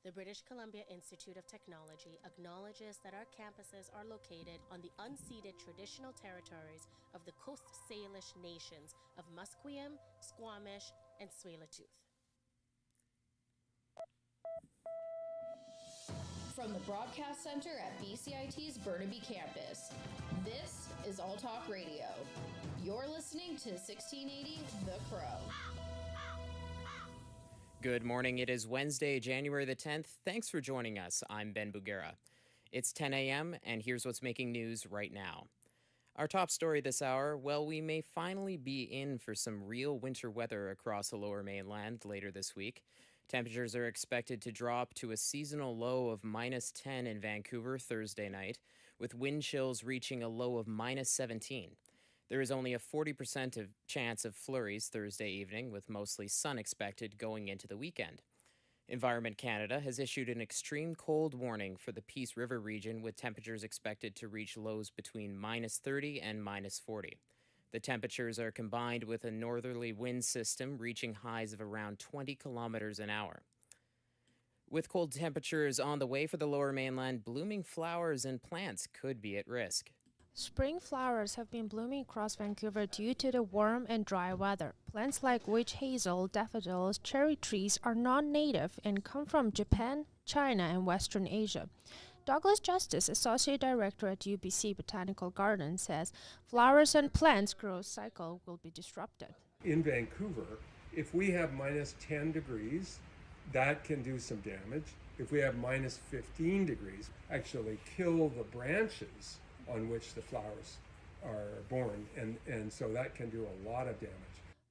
The British Columbia Institute of Technology acknowledges that our campuses are located on the unceded traditional territories of the Coast Salish nations of Musqueam, Squamish, and Tsleil-Waututh. From the Broadcast Center at BCIT's Burnaby Campus, this is All Talk Radio. You're listening to 1680 The Crow. Good morning. It is Wednesday, January the 10th. Thanks for joining us. I'm Ben Bugera. It's 10 a.m., and here's what's making news right now. Our top story this hour, well, we may finally be in for some real winter weather across the lower mainland later this week. Temperatures are expected to drop to a seasonal low of minus 10 in Vancouver Thursday night, with wind chills reaching a low of minus 17. There is only a 40% chance of flurries Thursday evening, with mostly sun expected going into the weekend. Environment Canada has issued an extreme cold warning for the Peace River region, with temperatures expected to reach lows between minus 30 and minus 40. The temperatures are combined with a northerly wind system reaching highs of around 20 kilometers an hour. With cold temperatures on the way for the lower mainland, blooming flowers and plants could be at risk. Spring flowers have been blooming across Vancouver due to the warm and dry weather. Plants like witch hazel, daffodils, cherry trees are non-native and come from Japan, China, and Western Asia. Douglas Justice, Associate Director at UBC Botanical Garden, says flowers and plants' growth cycle will be disrupted. In Vancouver, if we have minus 10 degrees, that can do some damage. If we have minus 15 degrees, actually kill the branches on which the flowers are born, and so that can do a lot of damage.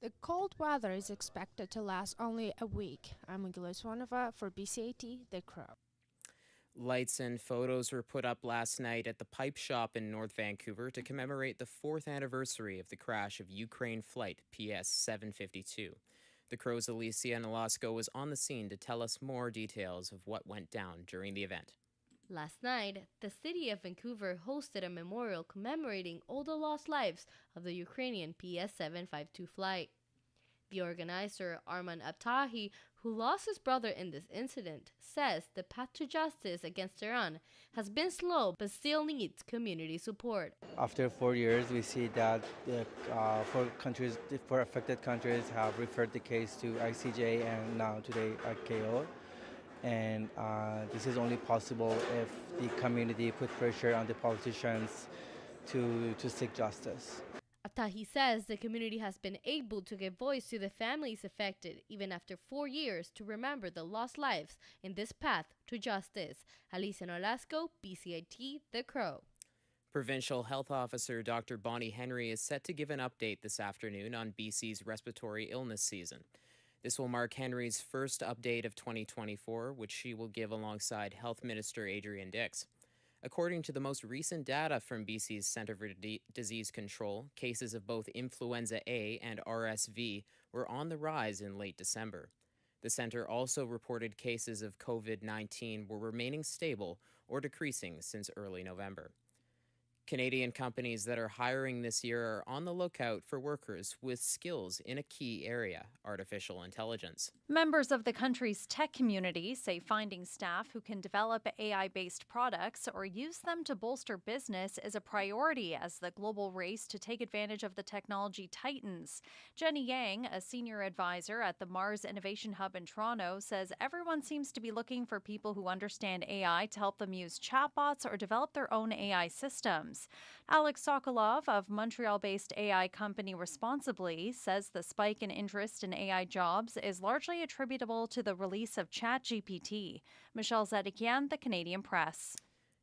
The cold weather is expected to last only a week. I'm Igula Swanova for BCIT The Crow. Lights and photos were put up last night at the Pipe Shop in North Vancouver to commemorate the 4th anniversary of the crash of Ukraine flight PS 752. The Crow's Alicia Nolasco was on the scene to tell us more details of what went down during the event. Last night, the city of Vancouver hosted a memorial commemorating all the lost lives of the Ukrainian PS 752 flight. The organizer, Arman Abtahi, who lost his brother in this incident, says the path to justice against Iran has been slow but still needs community support. After 4 years, we see that four affected countries have referred the case to ICJ and now today ICAO. And this is only possible if the community put pressure on the politicians to seek justice. Abtahi says the community has been able to give voice to the families affected, even after 4 years, to remember the lost lives in this path to justice. Alicia Nolasco, BCIT The Crow. Provincial Health Officer Dr. Bonnie Henry is set to give an update this afternoon on BC's respiratory illness season. This will mark Henry's first update of 2024, which she will give alongside Health Minister Adrian Dix. According to the most recent data from BC's Centre for Disease Control, cases of both influenza A and RSV were on the rise in late December. The centre also reported cases of COVID-19 were remaining stable or decreasing since early November. Canadian companies that are hiring this year are on the lookout for workers with skills in a key area, artificial intelligence. Members of the country's tech community say finding staff who can develop AI-based products or use them to bolster business is a priority as the global race to take advantage of the technology tightens. Jenny Yang, a senior advisor at the Mars Innovation Hub in Toronto, says everyone seems to be looking for people who understand AI to help them use chatbots or develop their own AI systems. Alex Sokolov of Montreal-based AI company Responsibly says the spike in interest in AI jobs is largely attributable to the release of ChatGPT. Michelle Zedekian, The Canadian Press.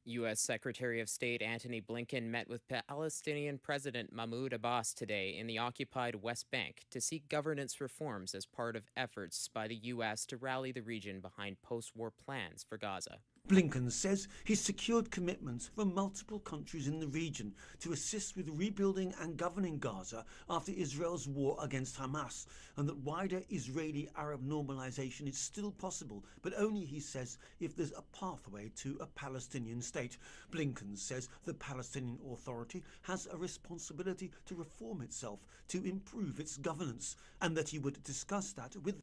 U.S. Secretary of State Antony Blinken met with Palestinian President Mahmoud Abbas today in the occupied West Bank to seek governance reforms as part of efforts by the U.S. to rally the region behind post-war plans for Gaza. Blinken says he's secured commitments from multiple countries in the region to assist with rebuilding and governing Gaza after Israel's war against Hamas, and that wider Israeli-Arab normalization is still possible, but only, he says, if there's a pathway to a Palestinian state. Blinken says the Palestinian Authority has a responsibility to reform itself, to improve its governance, and that he would discuss that with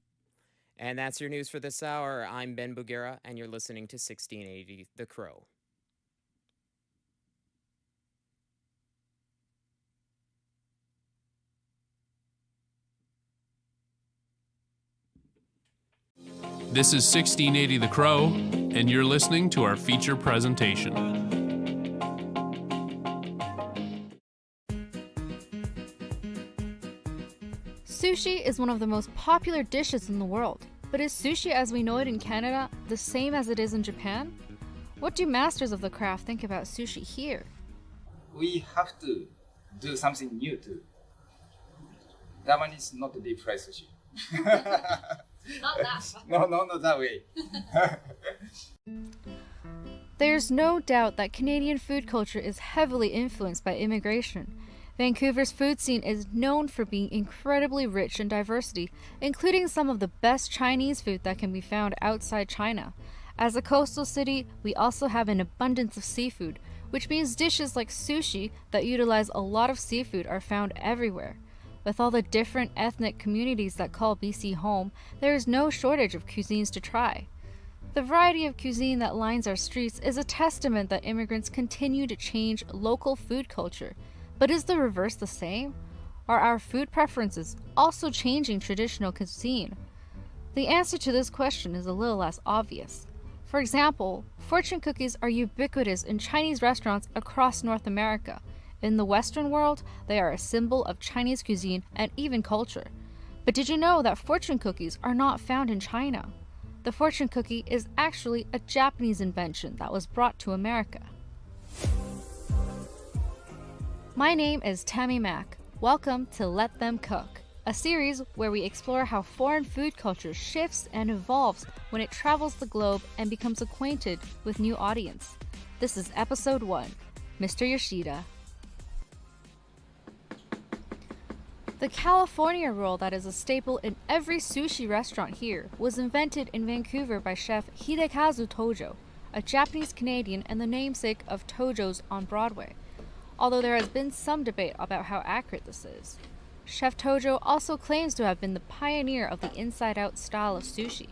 And that's your news for this hour. I'm Ben Bugera, and you're listening to 1680 The Crow. This is 1680 The Crow, and you're listening to our feature presentation. Sushi is one of the most popular dishes in the world, but is sushi as we know it in Canada the same as it is in Japan? What do masters of the craft think about sushi here? We have to do something new too. That one is not the deep fried sushi. Not that. No, not that way. There's no doubt that Canadian food culture is heavily influenced by immigration. Vancouver's food scene is known for being incredibly rich in diversity, including some of the best Chinese food that can be found outside China. As a coastal city, we also have an abundance of seafood, which means dishes like sushi that utilize a lot of seafood are found everywhere. With all the different ethnic communities that call BC home, there is no shortage of cuisines to try. The variety of cuisine that lines our streets is a testament that immigrants continue to change local food culture. But is the reverse the same? Are our food preferences also changing traditional cuisine? The answer to this question is a little less obvious. For example, fortune cookies are ubiquitous in Chinese restaurants across North America. In the Western world, they are a symbol of Chinese cuisine and even culture. But did you know that fortune cookies are not found in China? The fortune cookie is actually a Japanese invention that was brought to America. My name is Tammy Mack. Welcome to Let Them Cook, a series where we explore how foreign food culture shifts and evolves when it travels the globe and becomes acquainted with new audience. This is episode 1, Mr. Yoshida. The California roll that is a staple in every sushi restaurant here was invented in Vancouver by chef Hidekazu Tojo, a Japanese Canadian and the namesake of Tojo's on Broadway, although there has been some debate about how accurate this is. Chef Tojo also claims to have been the pioneer of the inside-out style of sushi.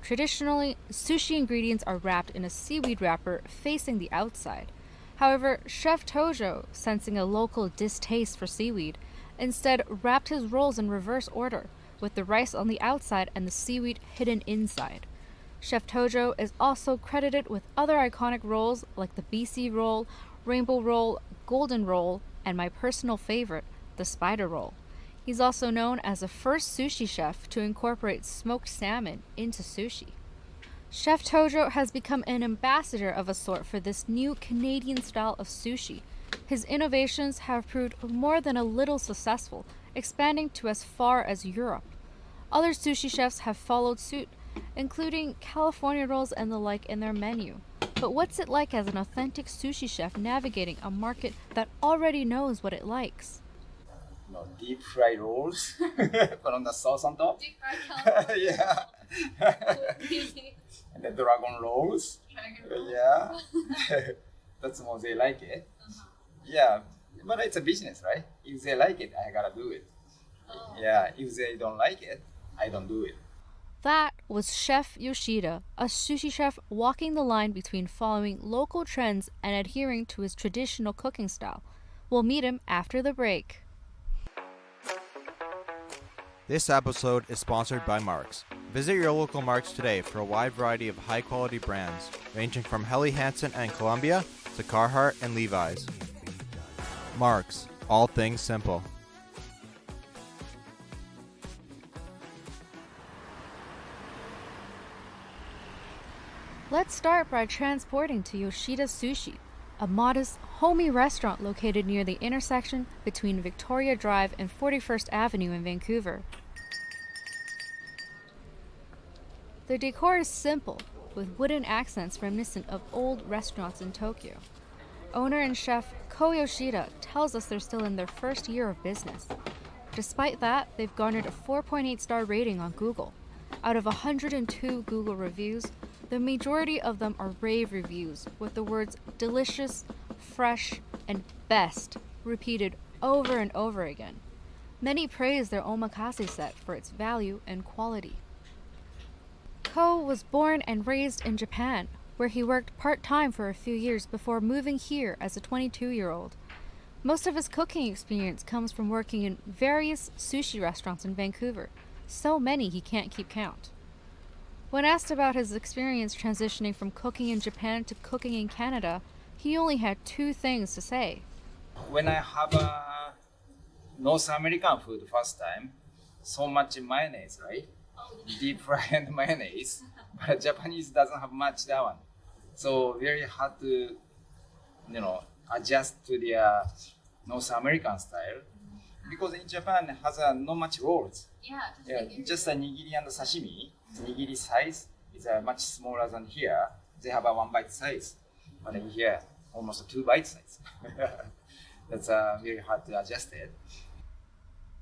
Traditionally, sushi ingredients are wrapped in a seaweed wrapper facing the outside. However, Chef Tojo, sensing a local distaste for seaweed, instead wrapped his rolls in reverse order, with the rice on the outside and the seaweed hidden inside. Chef Tojo is also credited with other iconic rolls like the BC roll, rainbow roll, golden roll, and my personal favorite, the spider roll. He's also known as the first sushi chef to incorporate smoked salmon into sushi. Chef Tojo has become an ambassador of a sort for this new Canadian style of sushi. His innovations have proved more than a little successful, expanding to as far as Europe. Other sushi chefs have followed suit, including California rolls and the like in their menu. But what's it like as an authentic sushi chef navigating a market that already knows what it likes? Deep fried rolls, put on the sauce on top. Deep fried California. Yeah. And the dragon rolls. Yeah. That's more they like it. Yeah, but it's a business, right? If they like it, I gotta do it. Yeah, if they don't like it, I don't do it. That was Chef Yoshida, a sushi chef walking the line between following local trends and adhering to his traditional cooking style. We'll meet him after the break. This episode is sponsored by Marks. Visit your local Marks today for a wide variety of high-quality brands, ranging from Helly Hansen and Columbia to Carhartt and Levi's. Marks, all things simple. Let's start by transporting to Yoshida Sushi, a modest, homey restaurant located near the intersection between Victoria Drive and 41st Avenue in Vancouver. The decor is simple, with wooden accents reminiscent of old restaurants in Tokyo. Owner and chef Ko Yoshida tells us they're still in their first year of business. Despite that, they've garnered a 4.8-star rating on Google. Out of 102 Google reviews, the majority of them are rave reviews, with the words delicious, fresh, and best repeated over and over again. Many praise their omakase set for its value and quality. Ko was born and raised in Japan, where he worked part-time for a few years before moving here as a 22-year-old. Most of his cooking experience comes from working in various sushi restaurants in Vancouver, so many he can't keep count. When asked about his experience transitioning from cooking in Japan to cooking in Canada, he only had two things to say. When I have a North American food first time, so much mayonnaise, right? Deep fried mayonnaise, but Japanese doesn't have much that one. So very hard to, adjust to the North American style. Because in Japan it has not much rolls. Just a nigiri and sashimi. Nigiri size is much smaller than here. They have a 1 bite size, but in here almost a 2 bite size. That's very hard to adjust it.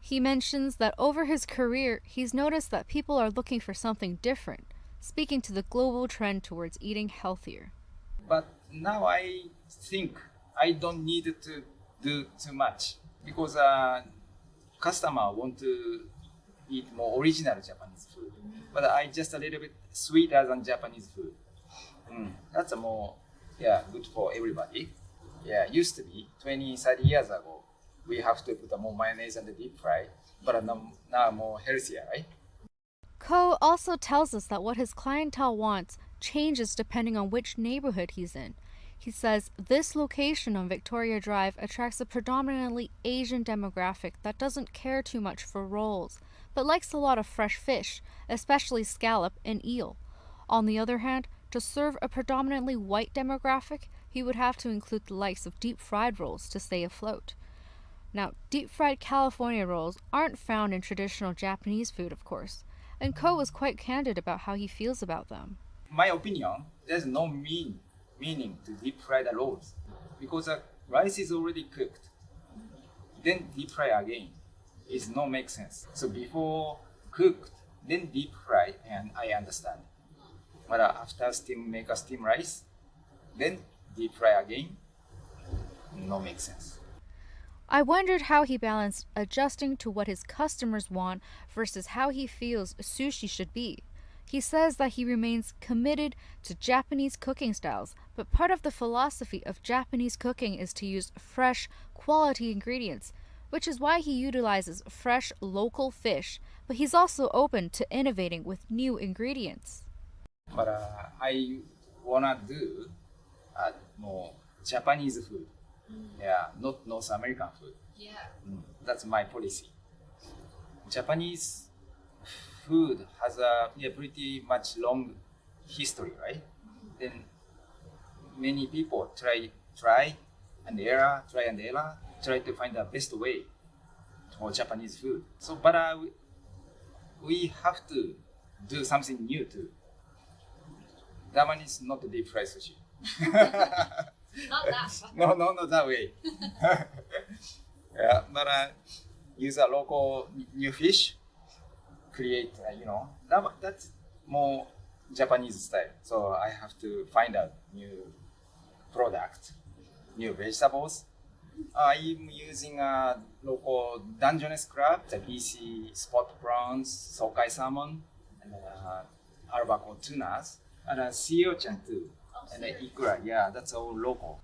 He mentions that over his career, he's noticed that people are looking for something different, speaking to the global trend towards eating healthier. But now I think I don't need to do too much because customer want to eat more original Japanese food. But I just a little bit sweeter than Japanese food. That's more good for everybody. Used to be 20, 30 years ago. We have to put more mayonnaise and deep fry, but now more healthier, right? Ko also tells us that what his clientele wants changes depending on which neighborhood he's in. He says this location on Victoria Drive attracts a predominantly Asian demographic that doesn't care too much for rolls, but likes a lot of fresh fish, especially scallop and eel. On the other hand, to serve a predominantly white demographic, he would have to include the likes of deep-fried rolls to stay afloat. Now, deep-fried California rolls aren't found in traditional Japanese food, of course, and Ko was quite candid about how he feels about them. My opinion, there's no meaning to deep-fry the rolls because the rice is already cooked. Then deep-fry again is not make sense. So before cooked, then deep-fry, and I understand. But after make a steam rice, then deep-fry again, no make sense. I wondered how he balanced adjusting to what his customers want versus how he feels sushi should be. He says that he remains committed to Japanese cooking styles, but part of the philosophy of Japanese cooking is to use fresh, quality ingredients, which is why he utilizes fresh, local fish, but he's also open to innovating with new ingredients. But I wanna do more Japanese food. Not North American food. That's my policy. Japanese food has a pretty much long history, right? Then many people try and error, try to find the best way for Japanese food. So, but we have to do something new too. That one is not deep fried sushi. Not that one. No, not that way. But use a local new fish, create, that's more Japanese style. So I have to find a new product, new vegetables. I'm using a local Dungeness crab, the BC spot prawns, sockeye salmon, and albacore tunas, and sea urchin too. And ikura, that's all local.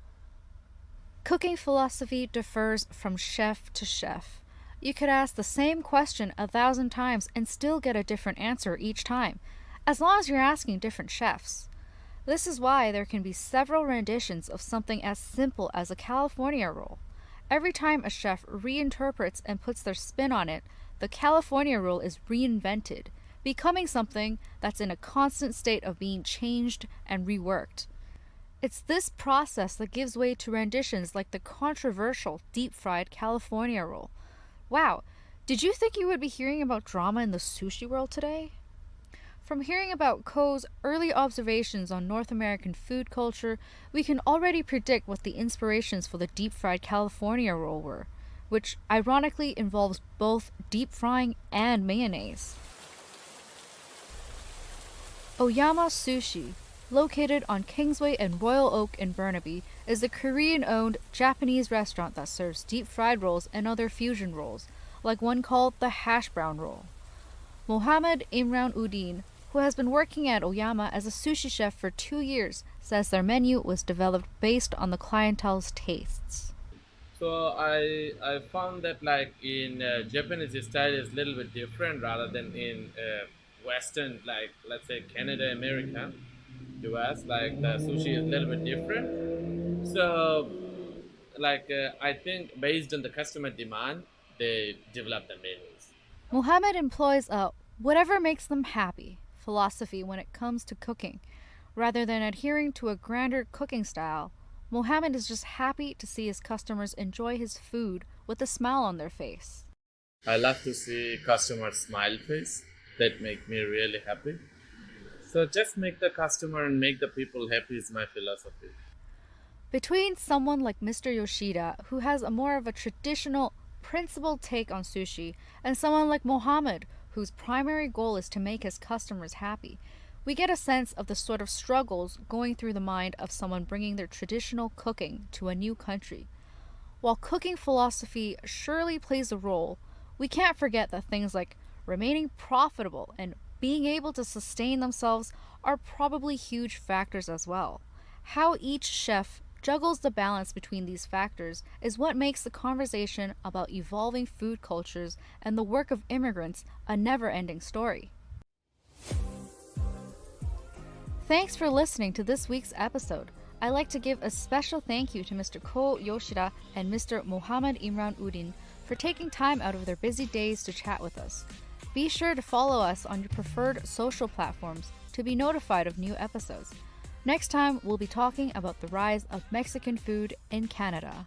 Cooking philosophy differs from chef to chef. You could ask the same question 1,000 times and still get a different answer each time, as long as you're asking different chefs. This is why there can be several renditions of something as simple as a California roll. Every time a chef reinterprets and puts their spin on it, the California roll is reinvented, becoming something that's in a constant state of being changed and reworked. It's this process that gives way to renditions like the controversial deep-fried California roll. Wow, did you think you would be hearing about drama in the sushi world today? From hearing about Ko's early observations on North American food culture, we can already predict what the inspirations for the deep-fried California roll were, which ironically involves both deep frying and mayonnaise. Oyama Sushi, located on Kingsway and Royal Oak in Burnaby, is a Korean-owned Japanese restaurant that serves deep-fried rolls and other fusion rolls, like one called the hash brown roll. Mohammed Imran Udin, who has been working at Oyama as a sushi chef for 2 years, says their menu was developed based on the clientele's tastes. So I found that like in Japanese style is a little bit different rather than in Western, like let's say Canada, America, US, like the sushi is a little bit different. So like I think based on the customer demand, they develop the menus. Mohammed employs a whatever makes them happy philosophy when it comes to cooking. Rather than adhering to a grander cooking style, Mohammed is just happy to see his customers enjoy his food with a smile on their face. I love to see customers smile face. That make me really happy. So just make the customer and make the people happy is my philosophy. Between someone like Mr. Yoshida, who has a more of a traditional, principled take on sushi, and someone like Mohammed, whose primary goal is to make his customers happy, we get a sense of the sort of struggles going through the mind of someone bringing their traditional cooking to a new country. While cooking philosophy surely plays a role, we can't forget that things like remaining profitable and being able to sustain themselves are probably huge factors as well. How each chef juggles the balance between these factors is what makes the conversation about evolving food cultures and the work of immigrants a never-ending story. Thanks for listening to this week's episode. I'd like to give a special thank you to Mr. Ko Yoshida and Mr. Mohammed Imran Udin for taking time out of their busy days to chat with us. Be sure to follow us on your preferred social platforms to be notified of new episodes. Next time, we'll be talking about the rise of Mexican food in Canada.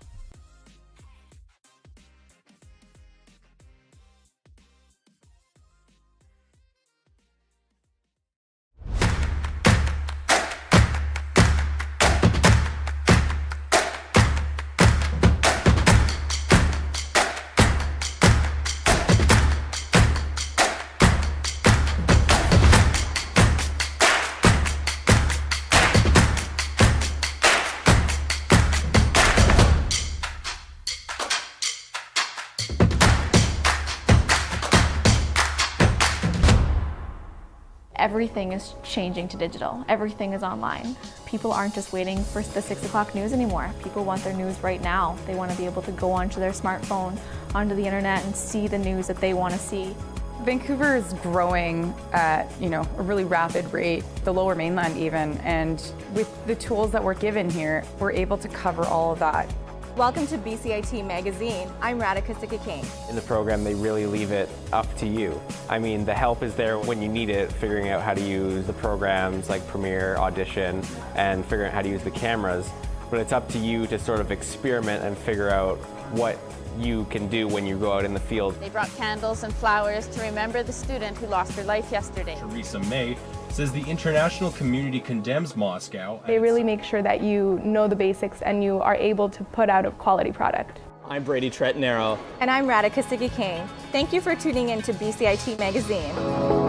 Everything is changing to digital. Everything is online. People aren't just waiting for the 6 o'clock news anymore. People want their news right now. They want to be able to go onto their smartphone, onto the internet, and see the news that they want to see. Vancouver is growing at, a really rapid rate, the Lower Mainland even, and with the tools that we're given here, we're able to cover all of that. Welcome to BCIT Magazine. I'm Radhika Sikki-King. In the program, they really leave it up to you. I mean, the help is there when you need it, figuring out how to use the programs like Premiere, Audition, and figuring out how to use the cameras. But it's up to you to sort of experiment and figure out what you can do when you go out in the field. They brought candles and flowers to remember the student who lost her life yesterday. Theresa May says the international community condemns Moscow. They really make sure that you know the basics and you are able to put out a quality product. I'm Brady Tretanero. And I'm Radhika Sikki-King. Thank you for tuning in to BCIT Magazine.